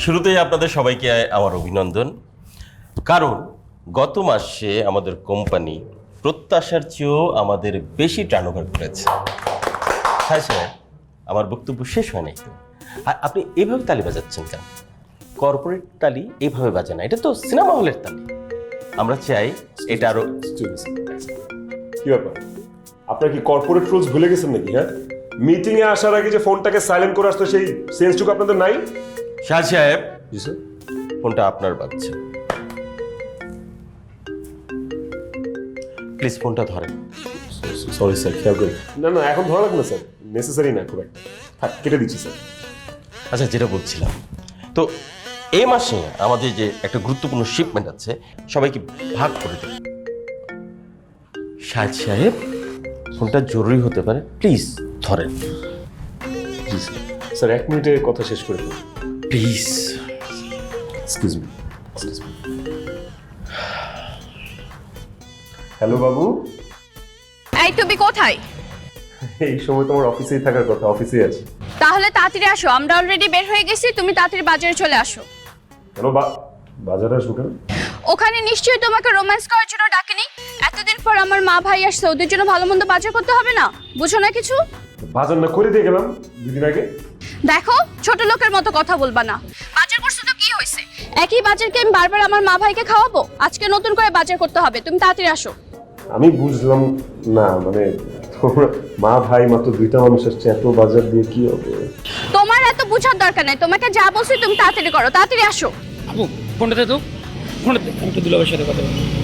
শুরুতেই আপনাদের সবাইকে আমার অভিনন্দন, কারণ গত মাসে আমাদের কোম্পানি প্রত্যাশার চেয়েও আমাদের বেশি টার্নওভার করেছে। হ্যাঁ স্যার, আমার বক্তব্য শেষ হয় নাই তো। আর আপনি এভাবে তালি বাজাচ্ছেন কেন? কর্পোরেট তালি এইভাবে বাজে না, এটা তো সিনেমা হলের তালি। আমরা চাই এটা আরো। কি ব্যাপার, আপনার কি কর্পোরেট রুলস ভুলে গেছেন নাকি? হ্যাঁ, মিটিং এ আসার আগে যে ফোনটাকে সাইলেন্ট করে আসতো সেই সেন্সটুকু আপনাদের নাই? শাহ সাহেব, জি স্যার। ফোনটা আপনার বাজছে, প্লিজ ফোনটা ধরেন। সরি স্যার, খেয়াল করি। না না, এখন ধরা লাগবে না স্যার, নেসেসারি না খুব একটা। থাক, কেটে দিচ্ছি স্যার। আচ্ছা, যেটা বলছিলাম, তো এই মাসে আমাদের যে একটা গুরুত্বপূর্ণ শিপমেন্ট আছে, সবাইকে ভাগ করে দেব। শাহেদ সাহেব, ফোনটা জরুরি হতে পারে, প্লিজ ধরেন। জি স্যার। স্যার, 1 মিনিটে কথা শেষ করে দিন প্লিজ। Excuse me. হ্যালো বাবু, এই তুমি কোথায়? এই সময় তোমার অফিসেই থাকার কথা, অফিসেই আছি। তাহলে তাড়াতাড়ি আসো, আমরা অলরেডি বের হয়ে গেছি, তুমি তাড়াতাড়ি বাজারে চলে আসো। কেন বাজারে আসবো কেন? ওখানে নিশ্চয়ই তোমাকে রোম্যান্স করার জন্য ডাকেনি। এতদিন পর আমার মা ভাই আসছে, ওদের জন্য ভালো মন্দ বাজার করতে হবে না? বুঝো না কিছু? বাজার না করে দিয়ে গেলাম 2 দিন আগে। দেখো, ছোট লোকের মতো কথা বলবা না। বাজার করছো তো কি হয়েছে? একই বাজারকে আমি বারবার আমার মা ভাইকে খাওয়াবো? আজকে নতুন করে বাজার করতে হবে, তুমি তাড়াতাড়ি আসো। আমি বুঝলাম না, মানে তোমরা মা ভাই মাত্র 2টা মানুষ আসছে, এত বাজার দিয়ে কি হবে? তোমার এত বুঝার দরকার নেই, তোমাকে যা বলছি তুমি তাড়াতাড়ি করো, তাড়াতাড়ি আসো। আপু ফোনটা দে তো, ফোনটা দে, আমি তো দুলাভাইয়ের সাথে কথা বলবো।